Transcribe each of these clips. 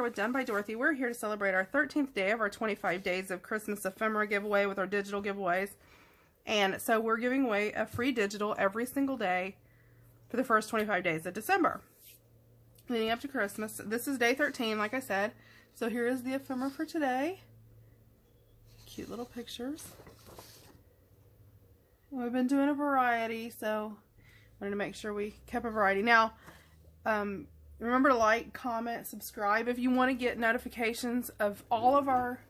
with Done by Dorothy. We're here to celebrate our 13th day of our 25 days of Christmas ephemera giveaway with our digital giveaways. And so we're giving away a free digital every single day for the first 25 days of December, leading up to Christmas. This is day 13, like I said. So here is the ephemera for today. Cute little pictures. We've been doing a variety, so wanted to make sure we kept a variety. Now, remember to like, comment, subscribe. If you want to get notifications of all of our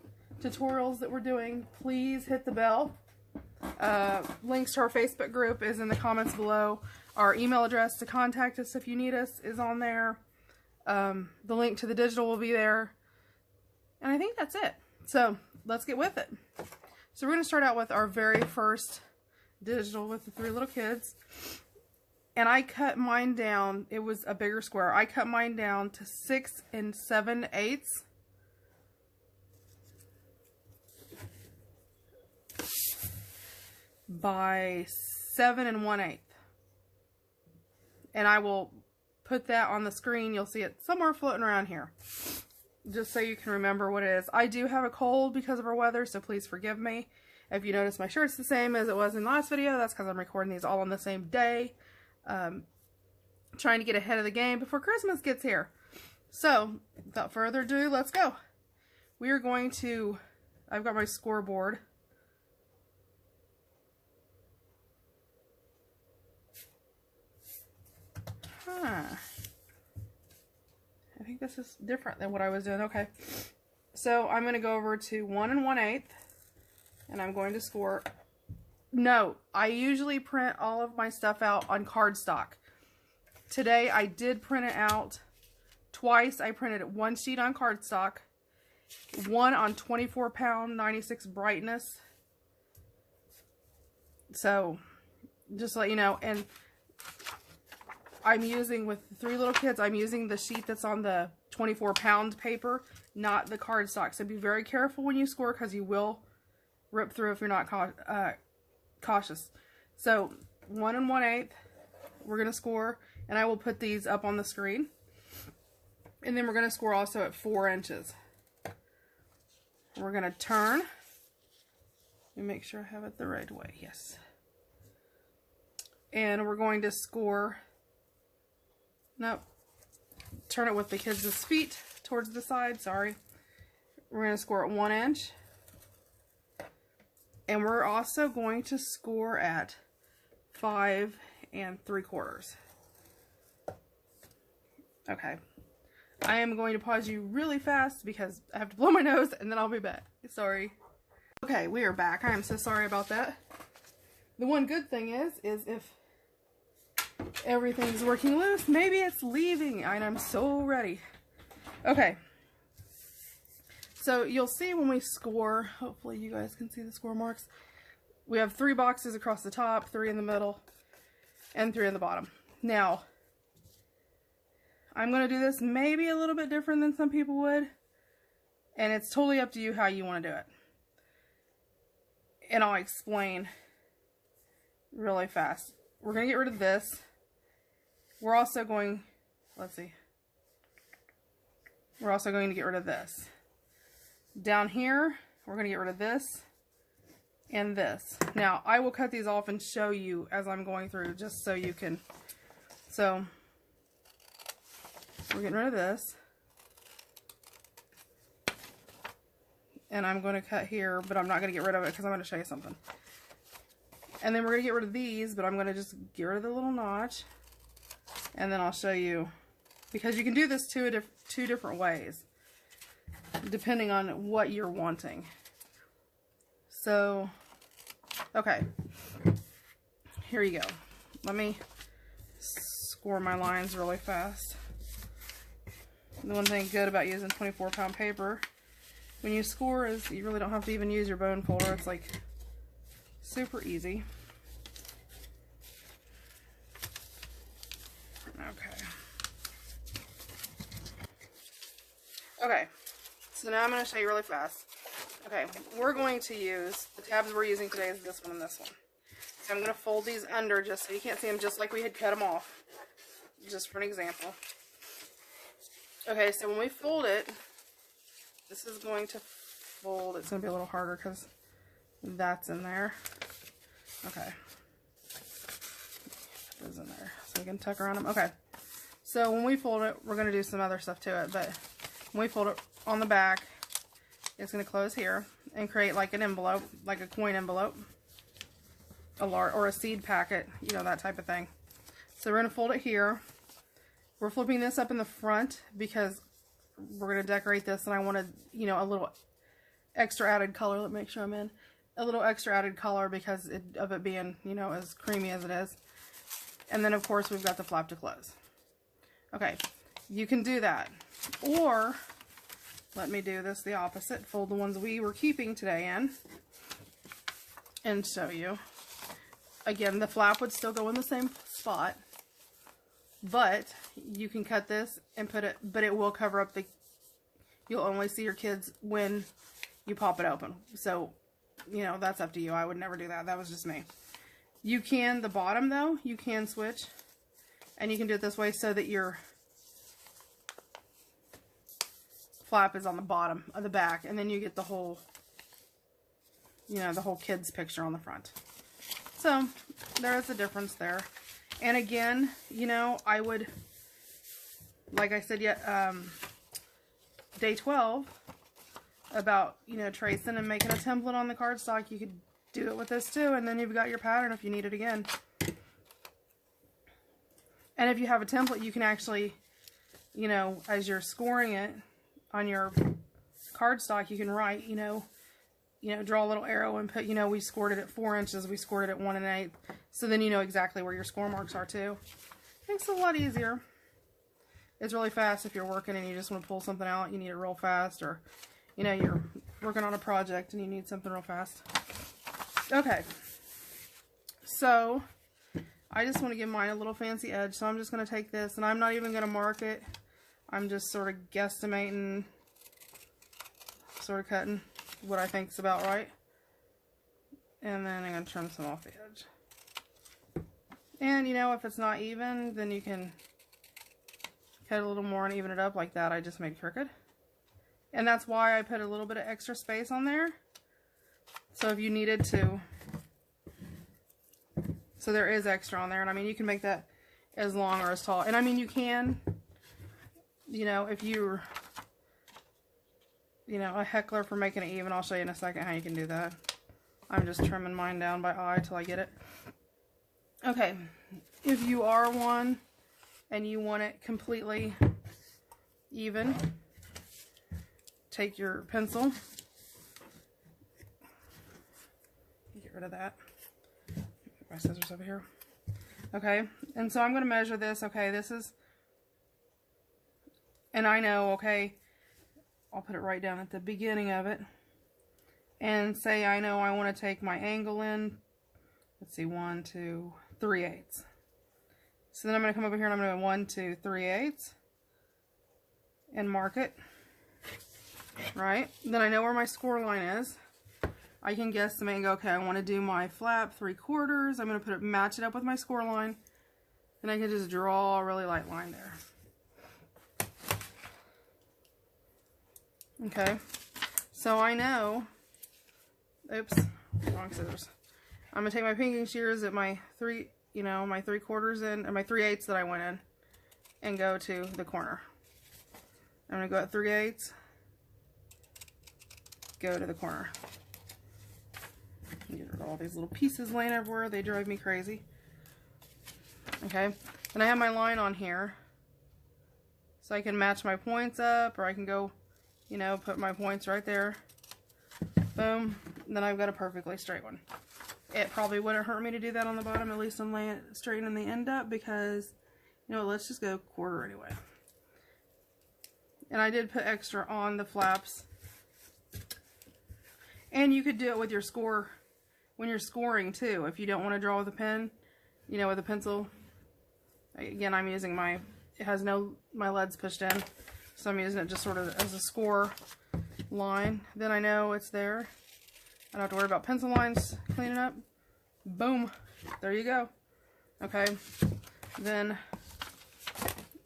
tutorials that we're doing, please hit the bell. Links to our Facebook group is in the comments below. Our email address to contact us if you need us is on there. The link to the digital will be there. And I think that's it. So let's get with it. So we're going to start out with our very first digital with the 3 little kids. And I cut mine down. It was a bigger square. I cut mine down to 6 7/8 by 7 1/8. And I will put that on the screen. You'll see it somewhere floating around here, just so you can remember what it is. I do have a cold because of our weather, so please forgive me. If you notice my shirt's the same as it was in the last video, that's because I'm recording these all on the same day. Trying to get ahead of the game before Christmas gets here. So, without further ado, let's go. We are going to, I've got my scoreboard. I think this is different than what I was doing. Okay. So, I'm going to go over to 1 1/8, and I'm going to score. No, I usually print all of my stuff out on cardstock. Today I did print it out twice. I printed 1 sheet on cardstock, 1 on 24 pound 96 brightness. So just to let you know, and I'm using, with the 3 little kids, I'm using the sheet that's on the 24 pound paper, not the cardstock. So be very careful when you score, because you will rip through if you're not cautious. So 1 1/8 we're going to score, and I will put these up on the screen. And then we're going to score also at 4 inches. We're going to turn. Let me make sure I have it the right way. Yes. And we're going to score. Nope. Turn it with the kids' feet towards the side. Sorry. We're going to score at 1 inch. And we're also going to score at 5 3/4. Okay. I am going to pause you really fast because I have to blow my nose, and then I'll be back. Sorry. Okay, we are back. I am so sorry about that. The one good thing is if everything's working loose, maybe it's leaving, and I'm so ready. Okay. So you'll see when we score, hopefully you guys can see the score marks. We have 3 boxes across the top, 3 in the middle, and 3 in the bottom. Now, I'm going to do this maybe a little bit different than some people would, and it's totally up to you how you want to do it. And I'll explain really fast. We're going to get rid of this. We're also going, let's see. We're also going to get rid of this. Down here, we're going to get rid of this and this. Now, I will cut these off and show you as I'm going through, just so you can. So, we're getting rid of this. And I'm going to cut here, but I'm not going to get rid of it because I'm going to show you something. And then we're going to get rid of these, but I'm going to just get rid of the little notch. And then I'll show you, because you can do this two different ways, depending on what you're wanting. So, okay, here you go. Let me score my lines really fast. The one thing good about using 24 pound paper when you score is you really don't have to even use your bone folder. It's like super easy. Okay, so now I'm going to show you really fast. Okay, we're going to use, the tabs we're using today is this one and this one. So I'm going to fold these under just so you can't see them, just like we had cut them off. Just for an example. Okay, so when we fold it, This is going to fold. It's going to be a little harder because that's in there. Okay. Put those in there so we can tuck around them. Okay. So when we fold it, we're going to do some other stuff to it, but when we fold it on the back, it's going to close here and create like an envelope, like a coin envelope, a large or a seed packet, you know, that type of thing. So we're going to fold it here. We're flipping this up in the front because we're going to decorate this, and I wanted, you know, a little extra added color. Let me make sure I'm in. A little extra added color because of it being, you know, as creamy as it is. And then, of course, we've got the flap to close. Okay, you can do that. Or, let me do this the opposite. Fold the ones we were keeping today in and show you. Again, the flap would still go in the same spot, but you can cut this and put it, but it will cover up the, you'll only see your kids when you pop it open. So, you know, that's up to you. I would never do that. That was just me. You can, the bottom though, you can switch, and you can do it this way so that your flap is on the bottom of the back, and then you get the whole, you know, the whole kid's picture on the front. So there is a difference there. And again, you know, I would, like I said, day 12 about, you know, tracing and making a template on the cardstock. You could do it with this too, and then you've got your pattern if you need it again. And if you have a template, you can actually, you know, as you're scoring it on your cardstock, you can write, you know, draw a little arrow and put, you know, we scored it at 4 inches, we scored it at 1 1/8. So then you know exactly where your score marks are too. Makes it a lot easier. It's really fast if you're working and you just want to pull something out, you need it real fast, or, you know, you're working on a project and you need something real fast. Okay. So, I just want to give mine a little fancy edge, so I'm just going to take this, and I'm not even going to mark it. I'm just sort of guesstimating, sort of cutting what I think is about right. And then I'm going to trim some off the edge. And, you know, if it's not even, then you can cut a little more and even it up like that. I just made crooked. And that's why I put a little bit of extra space on there. So if you needed to. So there is extra on there. And I mean, you can make that as long or as tall. And I mean, you can, you know, if you're, you know, a heckler for making it even, I'll show you in a second how you can do that. I'm just trimming mine down by eye till I get it. Okay, if you are one and you want it completely even, take your pencil, get rid of that, put my scissors over here. Okay, and so I'm going to measure this. Okay, this is, and I know, okay, I'll put it right down at the beginning of it, and say I know I want to take my angle in, let's see, 1, 2, 3/8. So then I'm going to come over here and I'm going to go 1, 2, 3/8 and mark it, right? Then I know where my score line is. I can guesstimate and go, okay, I want to do my flap 3/4. I'm going to put it, match it up with my score line, and I can just draw a really light line there. Okay, so I know, oops, wrong scissors. I'm going to take my pinking shears at my my 3/4 in, and my 3/8 that I went in, and go to the corner. I'm going to go at 3/8, go to the corner. Get rid of all these little pieces laying everywhere. They drive me crazy. Okay, and I have my line on here, so I can match my points up, or I can go, you know, put my points right there. Boom. And then I've got a perfectly straight one. It probably wouldn't hurt me to do that on the bottom, at least I'm laying it straightening the end up, because, you know, let's just go 1/4 anyway. And I did put extra on the flaps. And you could do it with your score, when you're scoring too, if you don't want to draw with a pen, you know, with a pencil. Again, I'm using my, it has no, my lead's pushed in, so I'm using it just sort of as a score line. Then I know it's there. I don't have to worry about pencil lines cleaning up. Boom. There you go. Okay. Then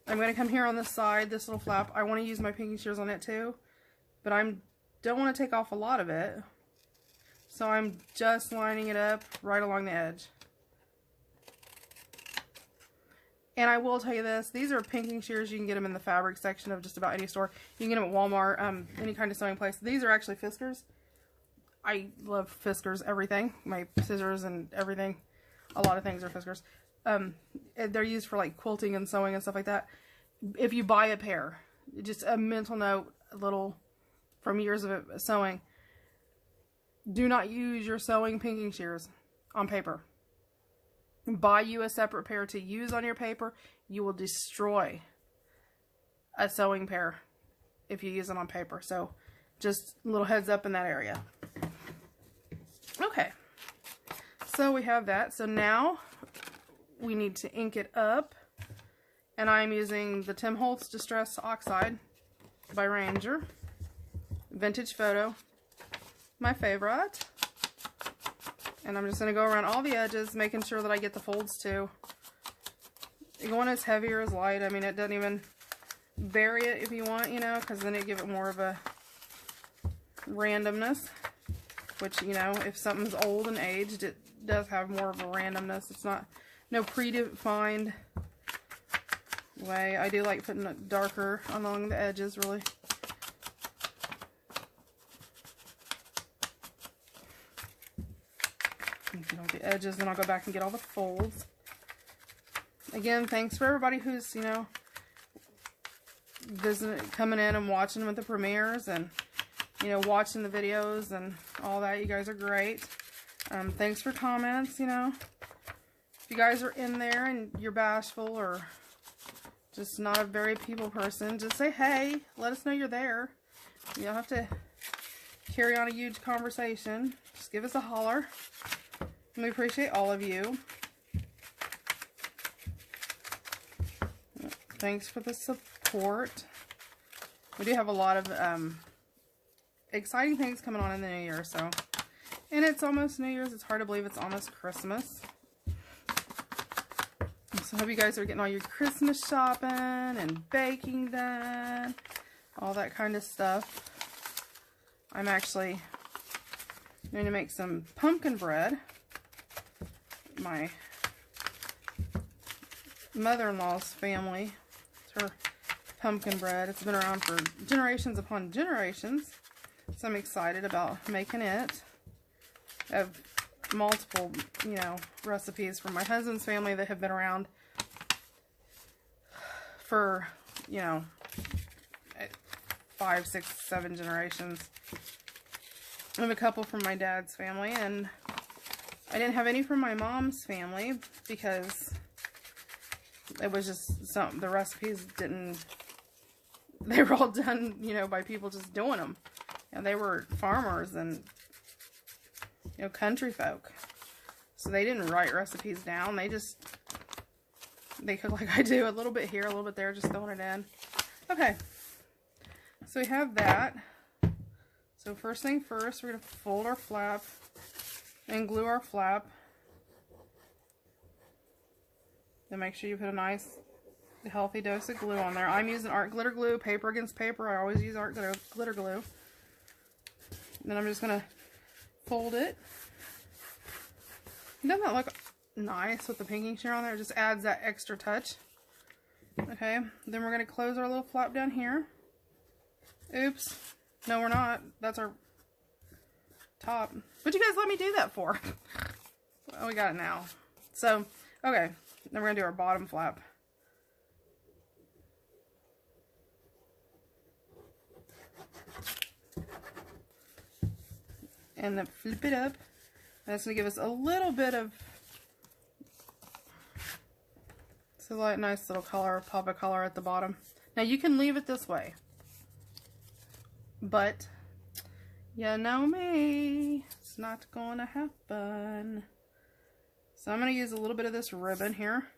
I'm going to come here on this side, this little flap. I want to use my pinking shears on it too. but I don't want to take off a lot of it. So I'm just lining it up right along the edge. And I will tell you this, these are pinking shears. You can get them in the fabric section of just about any store. You can get them at Walmart, any kind of sewing place. These are actually Fiskars. I love Fiskars, everything. My scissors and everything. A lot of things are Fiskars. They're used for like quilting and sewing and stuff like that. If you buy a pair, just a mental note, a little from years of sewing. Do not use your sewing pinking shears on paper. Buy you a separate pair to use on your paper. You will destroy a sewing pair if you use it on paper. So just a little heads up in that area. Okay, so we have that. So now we need to ink it up, and I'm using the Tim Holtz Distress Oxide by Ranger. Vintage Photo, my favorite. And I'm just going to go around all the edges, making sure that I get the folds too. You want as heavy or as light. I mean, it doesn't even bury it if you want, you know, because then it give it more of a randomness. Which, you know, if something's old and aged, it does have more of a randomness. It's not, no predefined way. I do like putting it darker along the edges, really. Get all the edges, then I'll go back and get all the folds. Again, thanks for everybody who's, you know, coming in and watching with the premieres and, you know, watching the videos and all that. You guys are great. Thanks for comments, you know. If you guys are in there and you're bashful or just not a very people person, just say hey. Let us know you're there. You don't have to carry on a huge conversation. Just give us a holler. We appreciate all of you. Thanks for the support. We do have a lot of exciting things coming on in the new year, so. And it's almost New Year's. It's hard to believe it's almost Christmas. So I hope you guys are getting all your Christmas shopping and baking done. All that kind of stuff. I'm actually going to make some pumpkin bread. My mother-in-law's family, it's her pumpkin bread. It's been around for generations upon generations, so I'm excited about making it. I have multiple, you know, recipes from my husband's family that have been around for, you know, 5, 6, 7 generations. I have a couple from my dad's family, and I didn't have any from my mom's family because it was just the recipes didn't, they were all done, you know, by people just doing them. You know, they were farmers and, you know, country folk. So they didn't write recipes down. They cook like I do, a little bit here, a little bit there, just throwing it in. Okay. So we have that. So first thing first, we're going to fold our flap and glue our flap. Then make sure you put a nice healthy dose of glue on there. I'm using art glitter glue, paper against paper. I always use art glitter glue. Then I'm just going to fold it. Doesn't that look nice with the pinking shear on there? It just adds that extra touch. Okay, then we're going to close our little flap down here. Oops. No, we're not. That's our top. What'd you guys let me do that for? Well, we got it now. So, okay. Then we're going to do our bottom flap. And then flip it up. That's going to give us a little bit of, so like nice little color, pop of color at the bottom. Now you can leave it this way, but you know me, it's not going to happen. So I'm going to use a little bit of this ribbon here,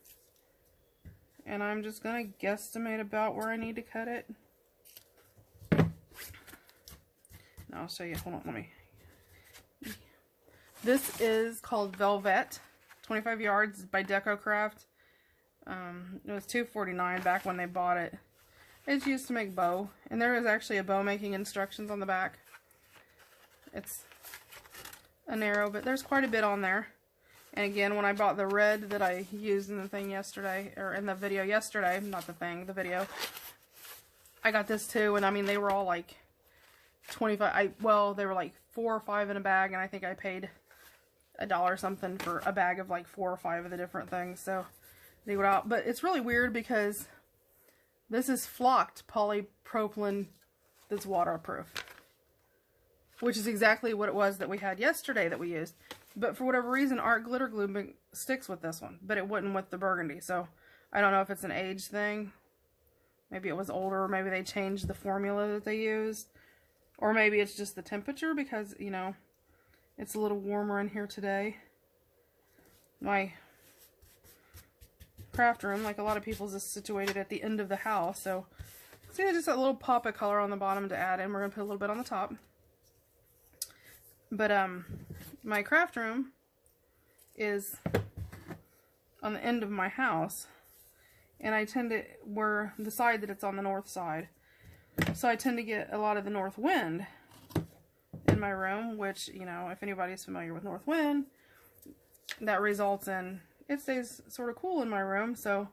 and I'm just going to guesstimate about where I need to cut it. Now I'll show you. Hold on, let me. This is called Velvet, 25 yards by Deco Craft. It was $2.49 back when they bought it. It's used to make bow, and there is actually a bow making instructions on the back. It's a narrow, but there's quite a bit on there. And again, when I bought the red that I used in the thing yesterday, or in the video yesterday, not the thing, the video, I got this too, and I mean, they were all like 25, well, they were like 4 or 5 in a bag, and I think I paid $1 something for a bag of like 4 or 5 of the different things, so they were out. But it's really weird because this is flocked polypropylene that's waterproof, which is exactly what it was that we had yesterday that we used. But for whatever reason, art glitter glue sticks with this one, but it wouldn't with the burgundy. So I don't know if it's an age thing. Maybe it was older, or maybe they changed the formula that they used, or maybe it's just the temperature because, you know, it's a little warmer in here today. My craft room, like a lot of people's, is situated at the end of the house, so see, just that little pop of color on the bottom to add in. We're gonna put a little bit on the top. But my craft room is on the end of my house, and I tend to, where the side that it's on the north side, so I tend to get a lot of the north wind in my room, which, you know, if anybody's familiar with north wind, that results in, it stays sort of cool in my room. So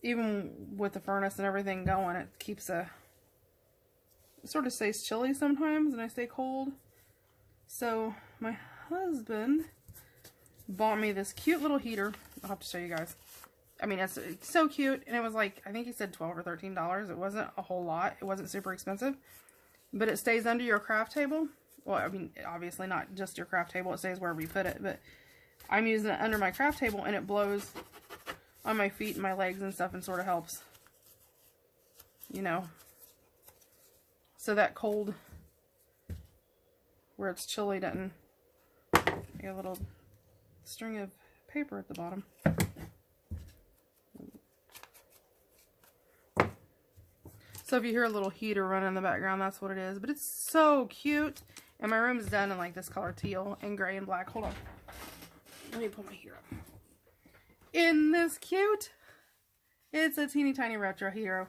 even with the furnace and everything going, it keeps it sort of stays chilly sometimes, and I stay cold. So my husband bought me this cute little heater. I'll have to show you guys. I mean, it's so cute, and it was like, I think he said $12 or $13. It wasn't a whole lot. It wasn't super expensive, but it stays under your craft table. Well, I mean, obviously not just your craft table. It stays wherever you put it, but I'm using it under my craft table, and it blows on my feet and my legs and stuff, and sort of helps, you know, so that cold where it's chilly doesn't get a little string of paper at the bottom. So if you hear a little heater running in the background, that's what it is. But it's so cute. And my room is done in like this color, teal and gray and black. Hold on. Let me put my heater up. Isn't this cute? It's a teeny tiny retro hero.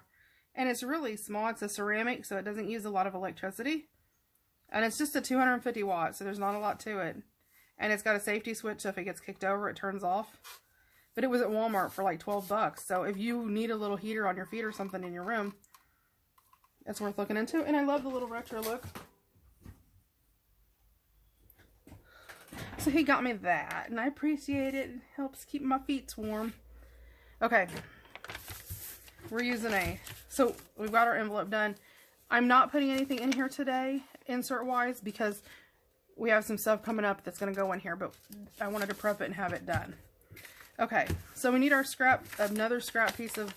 And it's really small. It's a ceramic, so it doesn't use a lot of electricity. And it's just a 250 watts, so there's not a lot to it. And it's got a safety switch, so if it gets kicked over, it turns off. But it was at Walmart for like 12 bucks. So if you need a little heater on your feet or something in your room, it's worth looking into. And I love the little retro look. So he got me that, and I appreciate it. It helps keep my feet warm. Okay. We're using so we've got our envelope done. I'm not putting anything in here today, insert-wise, because we have some stuff coming up that's going to go in here, but I wanted to prep it and have it done. Okay, so we need our scrap, another scrap piece of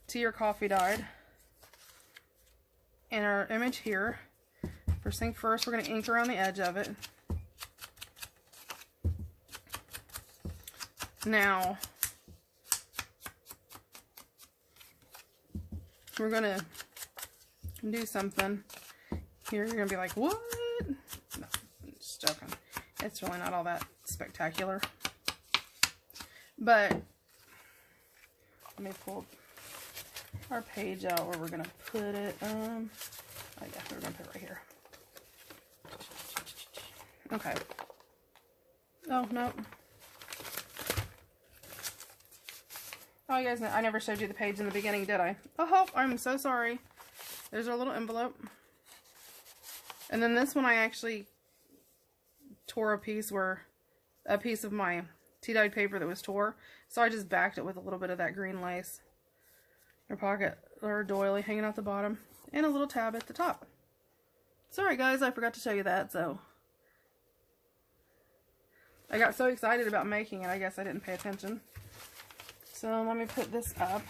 tea or coffee dyed. And our image here. First thing first, we're going to ink around the edge of it. Now, we're going to do something here. You're going to be like, what? No, I'm just joking. It's really not all that spectacular. But, let me pull our page out where we're going to put it. Oh yeah, we're going to put it right here. Okay. Oh, no. Oh, you guys know, I never showed you the page in the beginning, did I? Oh, I'm so sorry. There's our little envelope. And then this one I actually tore a piece of my tea-dyed paper that was tore. So I just backed it with a little bit of that green lace. Our pocket, or doily hanging out the bottom. And a little tab at the top. Sorry guys, I forgot to show you that, so. I got so excited about making it, I guess I didn't pay attention. So let me put this up.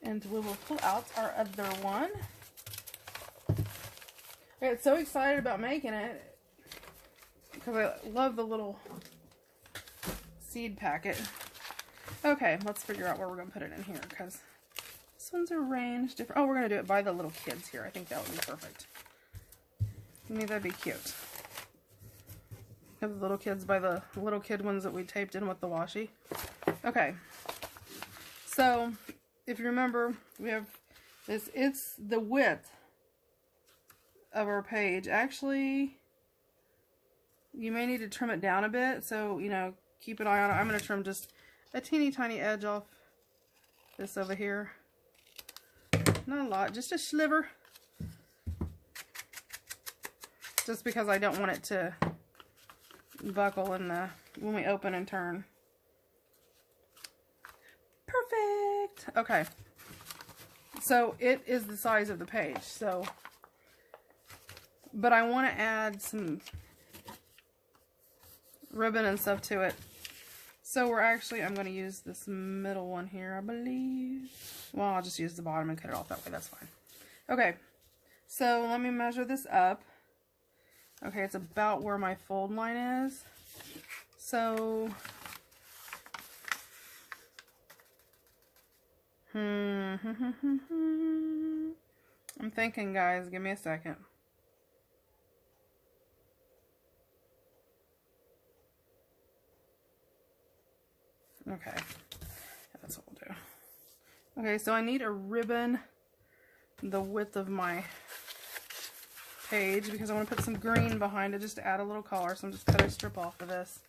And we will pull out our other one. I got so excited about making it because I love the little seed packet. Okay, let's figure out where we're going to put it in here because this one's arranged different. Oh, we're going to do it by the little kids here. I think that would be perfect. I mean, that'd be cute. Have the little kids by the little kid ones that we taped in with the washi. Okay. So, if you remember, we have this, it's the width of our page. Actually, you may need to trim it down a bit, so, you know, keep an eye on it. I'm going to trim just a teeny tiny edge off this over here. Not a lot, just a sliver. Just because I don't want it to buckle in the, when we open and turn. Perfect! Okay. So it is the size of the page, so, but I want to add some ribbon and stuff to it. So we're actually, I'm going to use this middle one here, I believe. Well, I'll just use the bottom and cut it off that way, that's fine. Okay, so let me measure this up. Okay, it's about where my fold line is. So, I'm thinking, guys, give me a second. Okay, that's what we'll do. Okay, so I need a ribbon the width of my page because I want to put some green behind it just to add a little color. So I'm just cutting a strip off of this.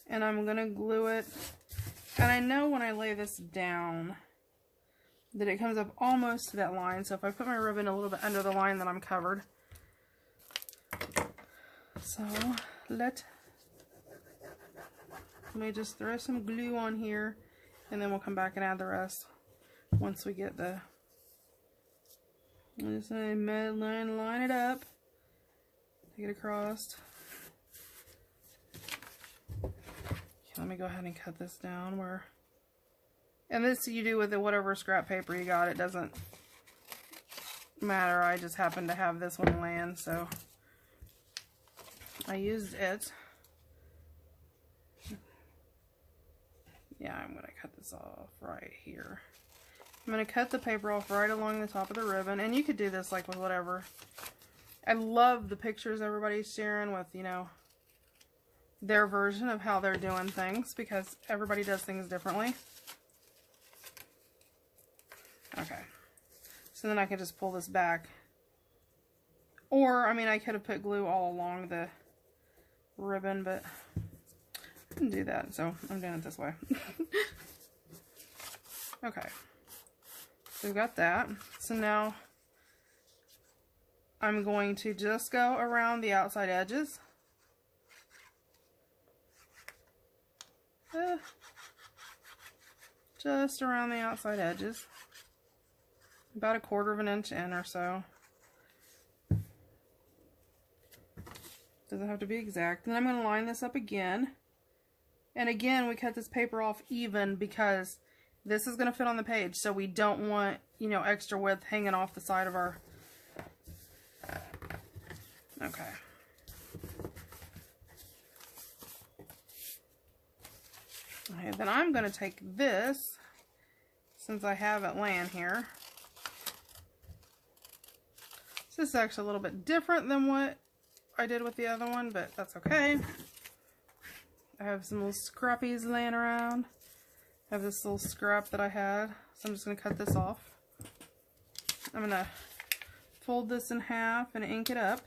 And I'm going to glue it. And I know when I lay this down that it comes up almost to that line. So if I put my ribbon a little bit under the line, then I'm covered. So let me just throw some glue on here, and then we'll come back and add the rest once we get the, just line it up, take it across. Okay, let me go ahead and cut this down where, and this you do with whatever scrap paper you got, it doesn't matter. I just happen to have this one land, so I used it. Yeah, I'm going to cut this off right here. I'm going to cut the paper off right along the top of the ribbon. And you could do this like with whatever. I love the pictures everybody's sharing with, you know, their version of how they're doing things. Because everybody does things differently. Okay. So then I can just pull this back. Or, I mean, I could have put glue all along the ribbon, but I didn't do that, so I'm doing it this way. Okay, so we've got that. So now I'm going to just go around the outside edges. Just around the outside edges. About 1/4 of an inch in or so. Doesn't have to be exact. Then I'm going to line this up again. And again, we cut this paper off even because this is going to fit on the page. So we don't want, you know, extra width hanging off the side of our... Okay. Okay, then I'm going to take this, since I have it laying here. So this is actually a little bit different than what I did with the other one, but that's okay. I have some little scrappies laying around. I have this little scrap that I had, so I'm just going to cut this off. I'm going to fold this in half and ink it up.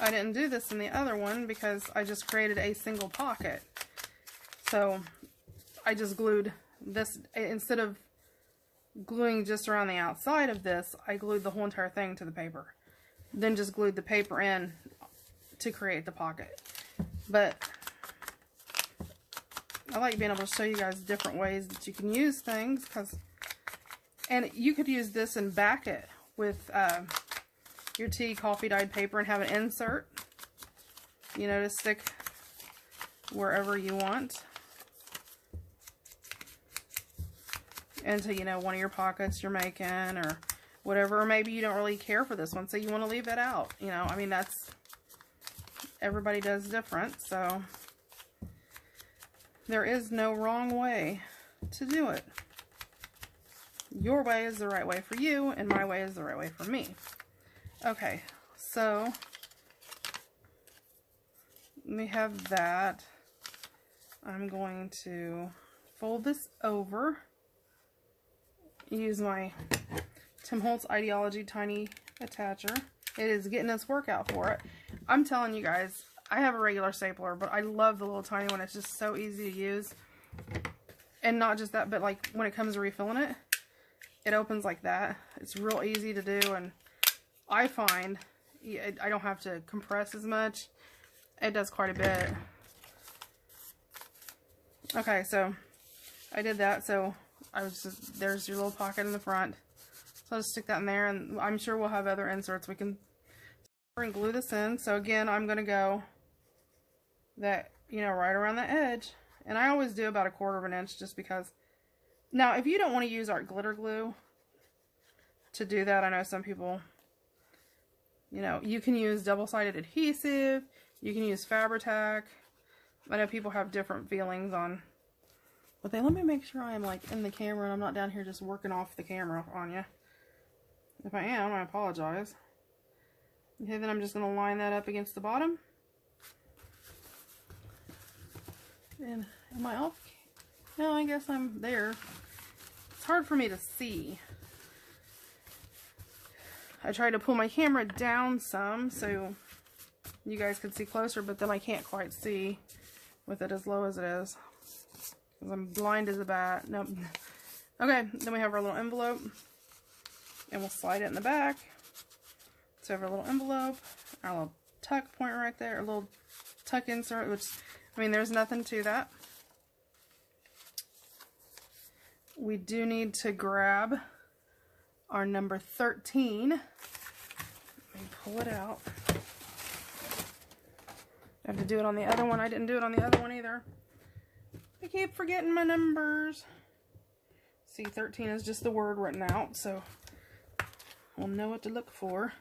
I didn't do this in the other one because I just created a single pocket. So I just glued this, instead of gluing just around the outside of this, I glued the whole entire thing to the paper. Then just glued the paper in to create the pocket. But I like being able to show you guys different ways that you can use things, and you could use this and back it with your tea coffee dyed paper and have an insert, you know, to stick wherever you want. Into, you know, one of your pockets you're making or whatever, or maybe you don't really care for this one, so you want to leave it out, you know. I mean, that's, everybody does different, so there is no wrong way to do it. Your way is the right way for you, and my way is the right way for me. Okay, so we have that. I'm going to fold this over, use my Tim Holtz Ideology Tiny Attacher. It is getting its work out for it. I'm telling you guys, I have a regular stapler, but I love the little tiny one. It's just so easy to use. And not just that, but like when it comes to refilling it, it opens like that. It's real easy to do, and I find I don't have to compress as much. It does quite a bit. Okay, so I did that. So I was just, there's your little pocket in the front. So I'll just stick that in there, and I'm sure we'll have other inserts we can glue this in. So again, I'm going to go that, you know, right around the edge. And I always do about 1/4 of an inch just because. Now, if you don't want to use our glitter glue to do that, I know some people, you know, you can use double-sided adhesive, you can use Fabri-Tac. I know people have different feelings on what they, let me make sure I'm like in the camera and I'm not down here just working off the camera on you. If I am, I apologize. Okay, then I'm just going to line that up against the bottom. And am I off? No, I guess I'm there. It's hard for me to see. I tried to pull my camera down some so you guys could see closer, but then I can't quite see with it as low as it is. Because I'm blind as a bat. Nope. Okay, then we have our little envelope. And we'll slide it in the back. So we have our little envelope, our little tuck point right there, a little tuck insert, which, I mean, there's nothing to that. We do need to grab our number 13. Let me pull it out. I have to do it on the other one. I didn't do it on the other one either. I keep forgetting my numbers. See, 13 is just the word written out, so we'll know what to look for.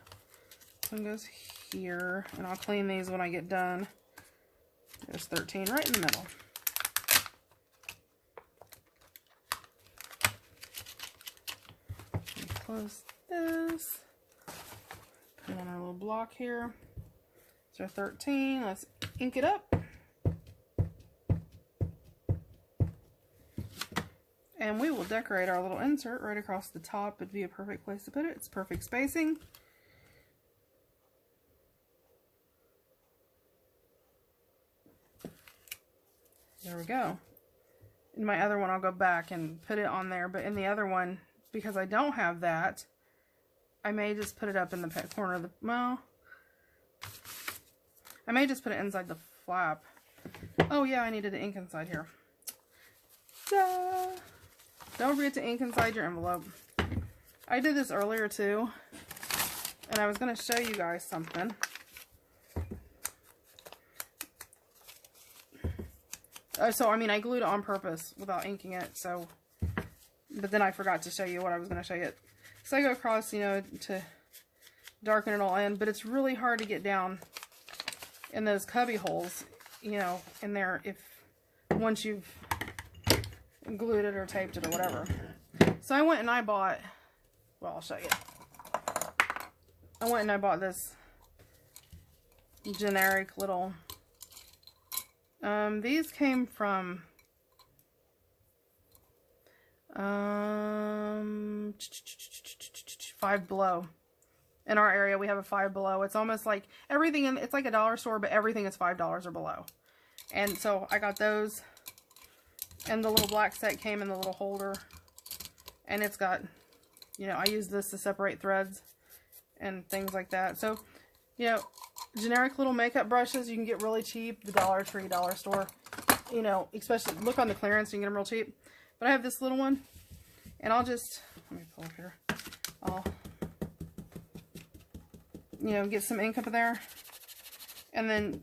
This one goes here, and I'll clean these when I get done. There's 13 right in the middle. Close this. Put it on our little block here. So 13. Let's ink it up. And we will decorate our little insert right across the top. It'd be a perfect place to put it. It's perfect spacing. There we go. In my other one, I'll go back and put it on there. But in the other one, because I don't have that, I may just put it up in the corner of the, well, I may just put it inside the flap. Oh yeah, I needed the ink inside here. Duh. Don't forget to ink inside your envelope. I did this earlier too, and I was going to show you guys something. So, I mean, I glued it on purpose without inking it, so, but then I forgot to show you what I was going to show you. So I go across, you know, to darken it all in, but it's really hard to get down in those cubby holes, you know, in there once you've glued it or taped it or whatever. So I went and I bought, well, I'll show you. I went and I bought this generic little, these came from, Five Below. In our area, we have a Five Below. It's almost like everything it's like a dollar store, but everything is $5 or below. And so I got those, and the little black set came in the little holder, and it's got, you know, I use this to separate threads and things like that. So, you know, generic little makeup brushes you can get really cheap, the Dollar Tree, dollar store, you know, especially look on the clearance, you can get them real cheap. But I have this little one, and I'll just, let me pull up here, I'll, you know, get some ink up there, and then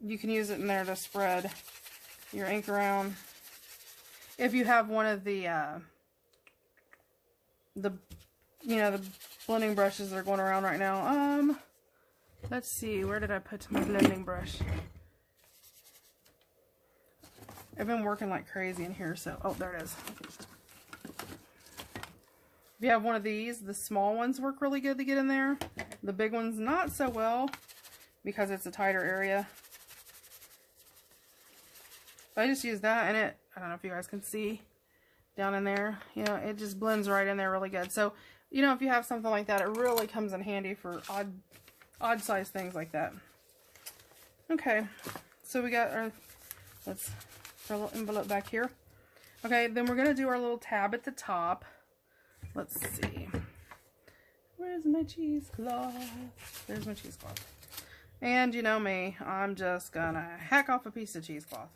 you can use it in there to spread your ink around. If you have one of the you know, the blending brushes that are going around right now. Let's see, where did I put my blending brush? I've been working like crazy in here, so, oh, there it is. If you have one of these, the small ones work really good to get in there. The big ones not so well because it's a tighter area. I just use that and it, I don't know if you guys can see down in there, you know, it just blends right in there really good. So, you know, if you have something like that, it really comes in handy for odd size things like that. Okay, so we got our, let's put our little envelope back here. Okay, then we're gonna do our little tab at the top. Let's see. Where's my cheesecloth? There's my cheesecloth. And you know me, I'm just gonna hack off a piece of cheesecloth.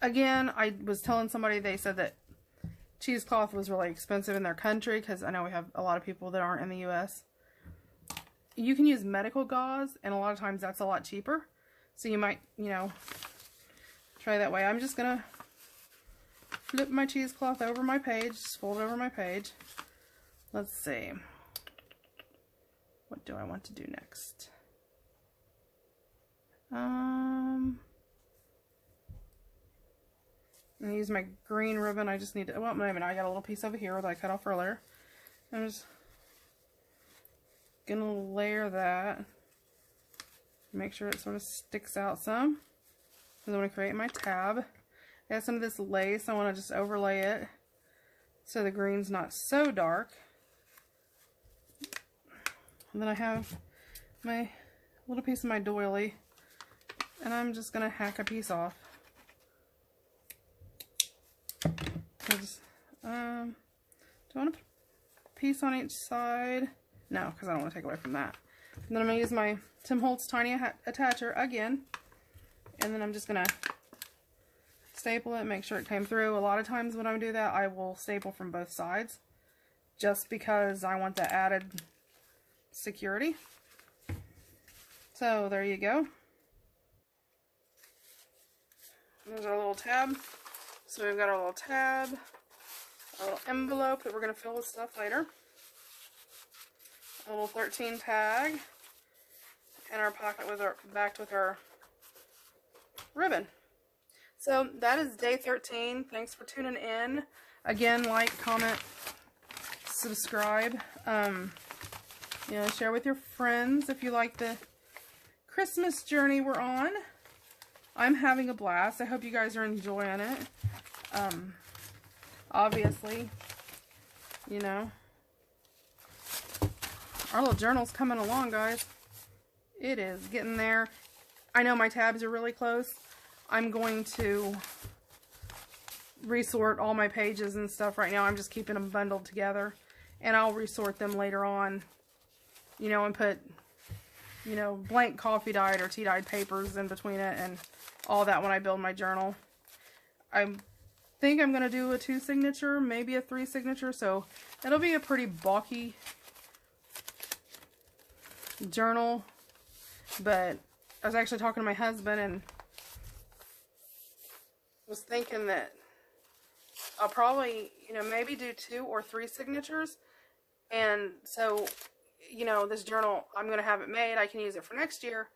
Again, I was telling somebody, they said that cheesecloth was really expensive in their country because I know we have a lot of people that aren't in the US. You can use medical gauze, and a lot of times that's a lot cheaper. So you might, you know, try that way. I'm just gonna flip my cheesecloth over my page, just fold over my page. Let's see. What do I want to do next? I'm gonna use my green ribbon. I just need to, well, wait a minute, I got a little piece over here that I cut off earlier. I'm just gonna layer that. Make sure it sort of sticks out some. Because I want to create my tab. I have some of this lace. I want to just overlay it so the green's not so dark. And then I have my little piece of my doily. And I'm just going to hack a piece off. Just, do I want to put a piece on each side? No, because I don't want to take away from that. And then I'm going to use my Tim Holtz Tiny Attacher again. And then I'm just going to staple it, make sure it came through. A lot of times when I do that, I will staple from both sides. Just because I want the added security. So there you go. There's our little tab. So we've got our little tab, a little envelope that we're going to fill with stuff later, a little 13 tag, and our pocket with our, backed with our ribbon. So that is day 13. Thanks for tuning in. Again, like, comment, subscribe. You know, share with your friends if you like the Christmas journey we're on. I'm having a blast. I hope you guys are enjoying it. Obviously, you know, our little journal's coming along, guys. It is getting there. I know my tabs are really close. I'm going to resort all my pages and stuff right now. I'm just keeping them bundled together, and I'll resort them later on, you know, and put, you know, blank coffee dyed or tea dyed papers in between it and all that when I build my journal. I think I'm going to do a 2 signature, maybe a 3 signature, so it'll be a pretty bulky journal. But I was actually talking to my husband and was thinking that I'll probably, you know, maybe do 2 or 3 signatures. And so, you know, this journal, I'm going to have it made. I can use it for next year.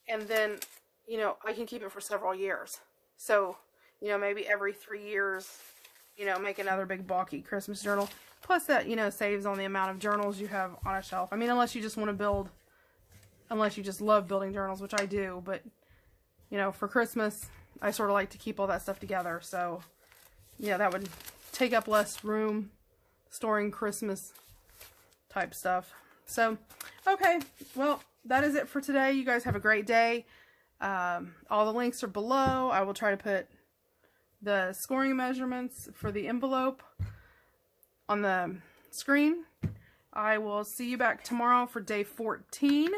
And then, you know, I can keep it for several years. So, you know, maybe every 3 years, you know, make another big bulky Christmas journal. Plus that, you know, saves on the amount of journals you have on a shelf. I mean, unless you just want to build, unless you just love building journals, which I do. But, you know, for Christmas, I sort of like to keep all that stuff together. So, yeah, that would take up less room storing Christmas type stuff. So, okay, well, that is it for today. You guys have a great day. All the links are below. I will try to put the scoring measurements for the envelope on the screen. I will see you back tomorrow for day 14.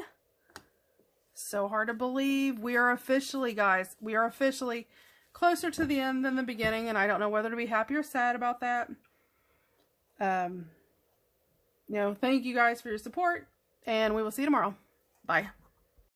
So hard to believe. We are officially, guys, we are officially closer to the end than the beginning, and I don't know whether to be happy or sad about that. You know, thank you guys for your support, and we will see you tomorrow. Bye.